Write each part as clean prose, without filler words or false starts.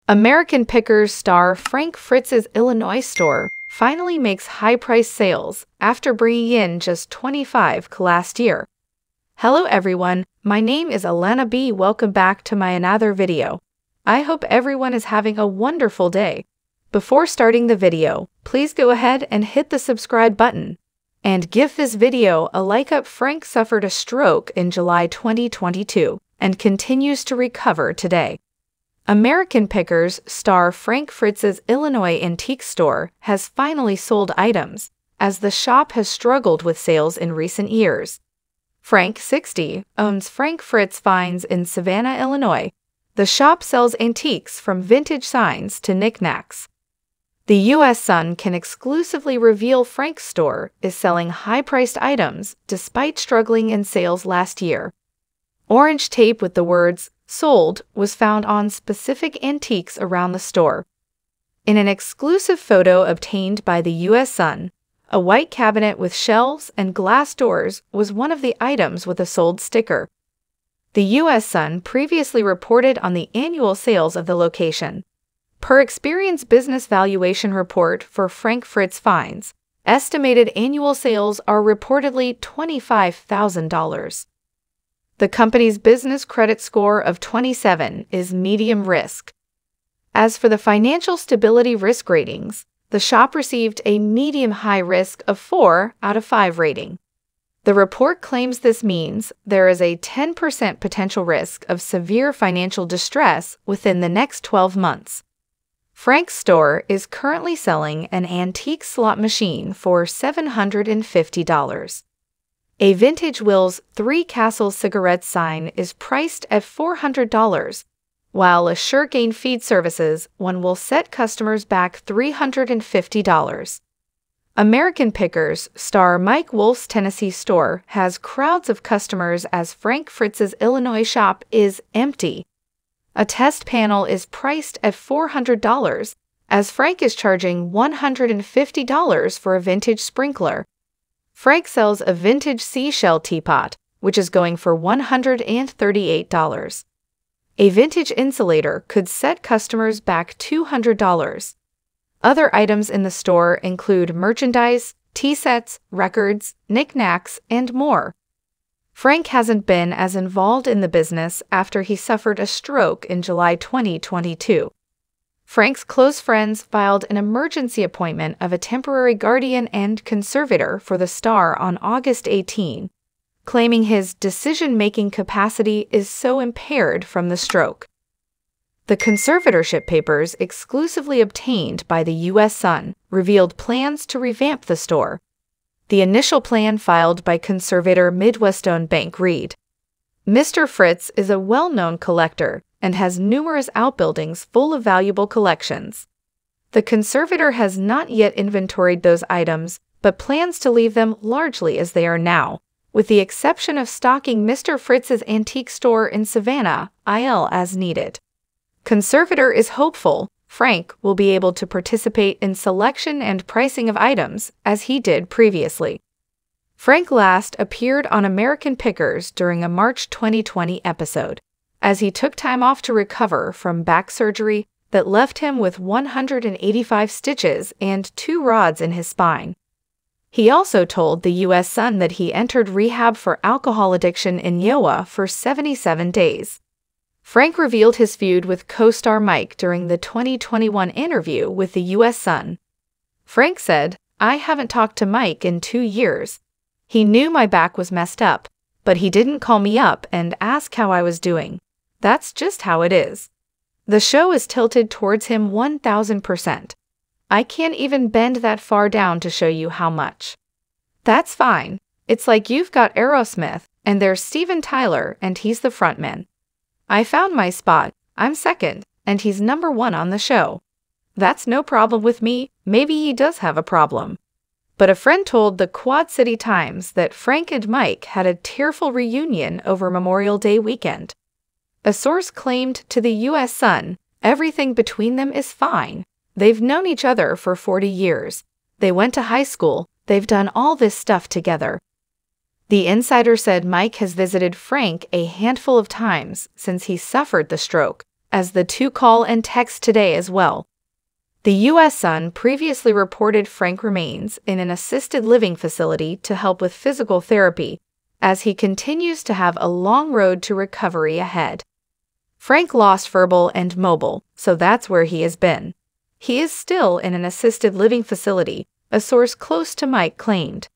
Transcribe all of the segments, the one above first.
Americanpickers star Frank Fritz's Illinois store finally makes high-price sales after bringing in just 25 last year. Hello everyone, my name is Alana B. Welcome back to my another video. I hope everyone is having a wonderful day. Before starting the video, please go ahead and hit the subscribe button. And give this video a like up. Frank suffered a stroke in July 2022 and continues to recover today. Americanpickers star Frank Fritz's Illinois antique store has finally sold items, as the shop has struggled with sales in recent years. Frank, 60, owns Frank Fritz Finds in Savannah, Illinois. The shop sells antiques from vintage signs to knickknacks. The U.S. Sun can exclusively reveal Frank's store is selling high-priced items despite struggling in sales last year. Orange tape with the words "Sold" was found on specific antiques around the store. In an exclusive photo obtained by the U.S. Sun, a white cabinet with shelves and glass doors was one of the items with a sold sticker. The U.S. Sun previously reported on the annual sales of the location. Per Experience Business Valuation report for Frank Fritz Finds, estimated annual sales are reportedly $25,000. The company's business credit score of 27 is medium risk. As for the financial stability risk ratings, the shop received a medium-high risk of 4 out of 5 rating. The report claims this means there is a 10% potential risk of severe financial distress within the next 12 months. Frank's store is currently selling an antique slot machine for $750. A vintage Will's 3 Castles cigarette sign is priced at $400, while a Suregain Feed Services one will set customers back $350. Americanpickers star Mike Wolf's Tennessee store has crowds of customers as Frank Fritz's Illinois shop is empty. A test panel is priced at $400, as Frank is charging $150 for a vintage sprinkler. Frank sells a vintage seashell teapot, which is going for $138. A vintage insulator could set customers back $200. Other items in the store include merchandise, tea sets, records, knickknacks, and more. Frank hasn't been as involved in the business after he suffered a stroke in July 2022. Frank's close friends filed an emergency appointment of a temporary guardian and conservator for the star on August 18, claiming his decision-making capacity is so impaired from the stroke. The conservatorship papers exclusively obtained by the U.S. Sun revealed plans to revamp the store. The initial plan filed by conservator Midwest-owned bank read, "Mr. Fritz is a well-known collector and has numerous outbuildings full of valuable collections. The conservator has not yet inventoried those items, but plans to leave them largely as they are now, with the exception of stocking Mr. Fritz's antique store in Savannah, IL as needed. Conservator is hopeful Frank will be able to participate in selection and pricing of items as he did previously." Frank last appeared on Americanpickers during a March 2020 episode, as he took time off to recover from back surgery that left him with 185 stitches and 2 rods in his spine. He also told the U.S. Sun that he entered rehab for alcohol addiction in Iowa for 77 days. Frank revealed his feud with co-star Mike during the 2021 interview with the U.S. Sun. Frank said, "I haven't talked to Mike in 2 years. He knew my back was messed up, but he didn't call me up and ask how I was doing. That's just how it is. The show is tilted towards him 1000%. I can't even bend that far down to show you how much. That's fine. It's like you've got Aerosmith, and there's Steven Tyler, and he's the frontman. I found my spot, I'm second, and he's number 1 on the show. That's no problem with me. Maybe he does have a problem." But a friend told the Quad City Times that Frank and Mike had a tearful reunion over Memorial Day weekend. A source claimed to the U.S. Sun, "Everything between them is fine. They've known each other for 40 years. They went to high school. They've done all this stuff together." The insider said Mike has visited Frank a handful of times since he suffered the stroke, as the two call and text today as well. The U.S. Sun previously reported Frank remains in an assisted living facility to help with physical therapy, as he continues to have a long road to recovery ahead. Frank lost verbal and mobile, so that's where he has been. He is still in an assisted living facility, a source close to Mike claimed.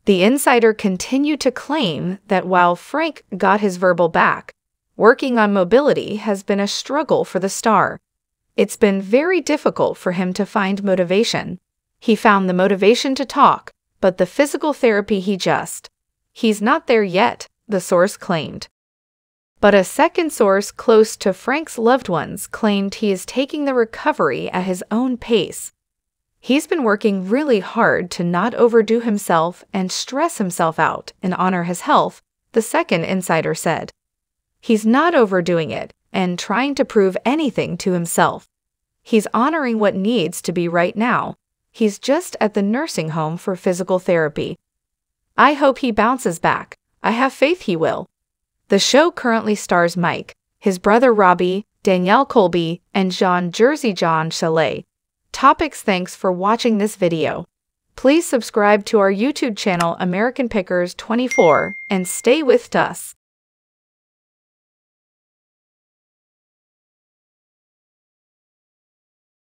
The insider continued to claim that while Frank got his verbal back, working on mobility has been a struggle for the star. It's been very difficult for him to find motivation. He found the motivation to talk, but the physical therapy he's not there yet, the source claimed. But a second source close to Frank's loved ones claimed he is taking the recovery at his own pace. He's been working really hard to not overdo himself and stress himself out and honor his health, the second insider said. He's not overdoing it and trying to prove anything to himself. He's honoring what needs to be right now. He's just at the nursing home for physical therapy. I hope he bounces back. I have faith he will. The show currently stars Mike, his brother Robbie, Danielle Colby, and Jersey John Chalet. Topics. Thanks for watching this video. Please subscribe to our YouTube channel American Pickers 24 and stay with us.